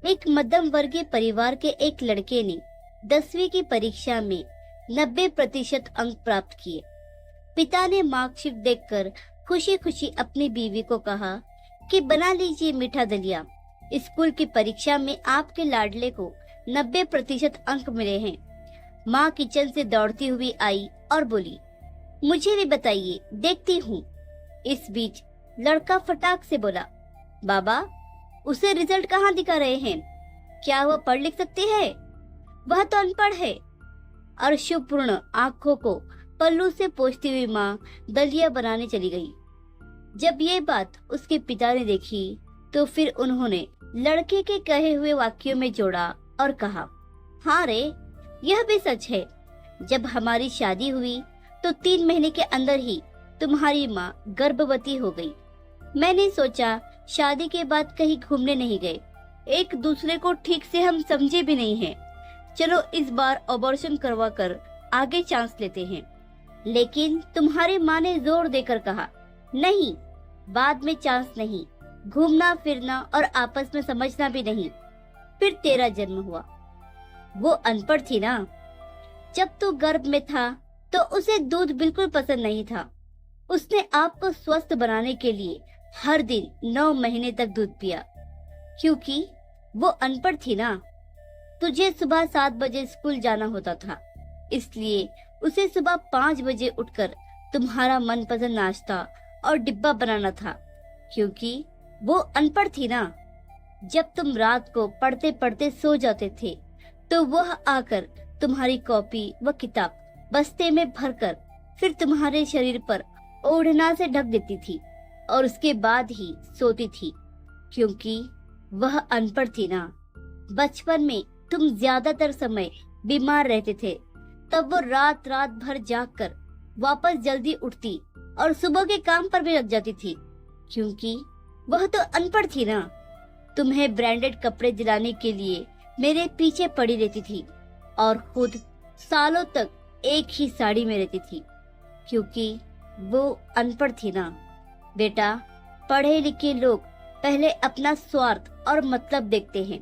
एक मध्यम वर्गीय परिवार के एक लड़के ने 10वीं की परीक्षा में 90% अंक प्राप्त किए। पिता ने मार्कशीट देखकर खुशी खुशी अपनी बीवी को कहा कि बना लीजिए मीठा दलिया, स्कूल की परीक्षा में आपके लाडले को 90% अंक मिले हैं। माँ किचन से दौड़ती हुई आई और बोली, मुझे भी बताइए, देखती हूँ। इस बीच लड़का फटाक से बोला, बाबा, उसे रिजल्ट कहाँ दिखा रहे हैं? क्या वह पढ़ लिख सकती है? वह तो अनपढ़ है। और शुभपूर्ण आंखों को पल्लू से पोंछती हुई माँ दलिया बनाने चली गई। जब ये बात उसके पिता ने देखी तो फिर उन्होंने लड़के के कहे हुए वाक्यों में जोड़ा और कहा, हाँ रे, यह भी सच है। जब हमारी शादी हुई तो 3 महीने के अंदर ही तुम्हारी माँ गर्भवती हो गई। मैंने सोचा शादी के बाद कहीं घूमने नहीं गए, एक दूसरे को ठीक से हम समझे भी नहीं हैं। चलो इस बार अबॉर्शन करवा कर आगे चांस लेते हैं। लेकिन तुम्हारी माँ ने जोर देकर कहा, नहीं, बाद में चांस नहीं, घूमना फिरना और आपस में समझना भी नहीं। फिर तेरा जन्म हुआ। वो अनपढ़ थी ना। जब तू गर्भ में था तो उसे दूध बिल्कुल पसंद नहीं था। उसने आपको स्वस्थ बनाने के लिए हर दिन 9 महीने तक दूध पिया, क्योंकि वो अनपढ़ थी ना। तुझे सुबह 7 बजे स्कूल जाना होता था, इसलिए उसे सुबह 5 बजे उठकर तुम्हारा मनपसंद नाश्ता और डिब्बा बनाना था, क्योंकि वो अनपढ़ थी ना। जब तुम रात को पढ़ते पढ़ते सो जाते थे तो वह आकर तुम्हारी कॉपी व किताब बस्ते में भरकर फिर तुम्हारे शरीर पर ओढ़ना से ढक देती थी और उसके बाद ही सोती थी, क्योंकि वह अनपढ़ थी ना। बचपन में तुम ज्यादातर समय बीमार रहते थे, तब वो रात रात भर जागकर वापस जल्दी उठती और सुबह के काम पर भी लग जाती थी, क्योंकि वह तो अनपढ़ थी ना। तुम्हें ब्रांडेड कपड़े दिलाने के लिए मेरे पीछे पड़ी रहती थी और खुद सालों तक एक ही साड़ी में रहती थी, क्योंकि वो अनपढ़ थी ना। बेटा, पढ़े लिखे लोग पहले अपना स्वार्थ और मतलब देखते हैं,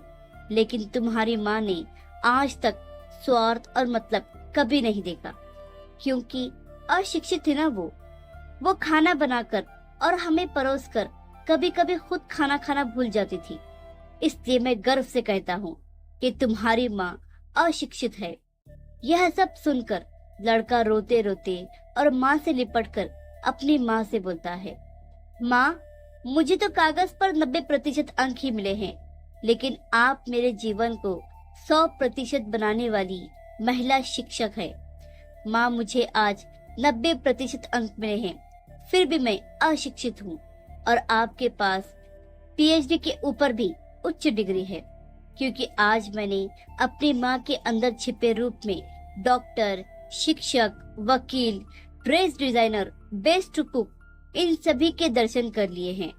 लेकिन तुम्हारी माँ ने आज तक स्वार्थ और मतलब कभी नहीं देखा, क्योंकि अशिक्षित थी ना वो खाना बनाकर और हमें परोसकर कभी कभी खुद खाना खाना भूल जाती थी। इसलिए मैं गर्व से कहता हूँ कि तुम्हारी माँ अशिक्षित है। यह सब सुनकर लड़का रोते रोते और माँ से लिपटकर अपनी माँ से बोलता है, माँ, मुझे तो कागज पर 90% अंक ही मिले हैं, लेकिन आप मेरे जीवन को 100% बनाने वाली महिला शिक्षक है। माँ, मुझे आज 90% अंक मिले हैं, फिर भी मैं अशिक्षित हूँ और आपके पास PhD के ऊपर भी उच्च डिग्री है, क्योंकि आज मैंने अपनी माँ के अंदर छिपे रूप में डॉक्टर, शिक्षक, वकील, ड्रेस डिजाइनर, बेस्ट कुक, इन सभी के दर्शन कर लिए हैं।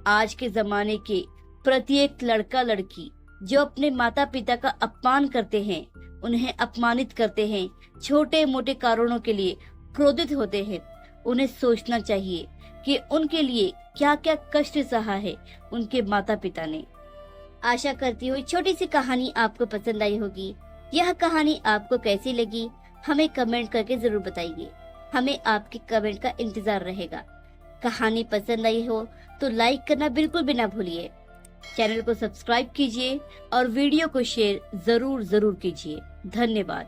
आज के जमाने के प्रत्येक लड़का लड़की जो अपने माता पिता का अपमान करते हैं, उन्हें अपमानित करते हैं, छोटे मोटे कारणों के लिए क्रोधित होते हैं, उन्हें सोचना चाहिए कि उनके लिए क्या क्या कष्ट सहा है उनके माता पिता ने। आशा करती हूँ छोटी सी कहानी आपको पसंद आई होगी। यह कहानी आपको कैसी लगी हमें कमेंट करके जरूर बताइए। हमें आपके कमेंट का इंतजार रहेगा। कहानी पसंद आई हो तो लाइक करना बिल्कुल भी ना भूलिए। चैनल को सब्सक्राइब कीजिए और वीडियो को शेयर जरूर कीजिए। धन्यवाद।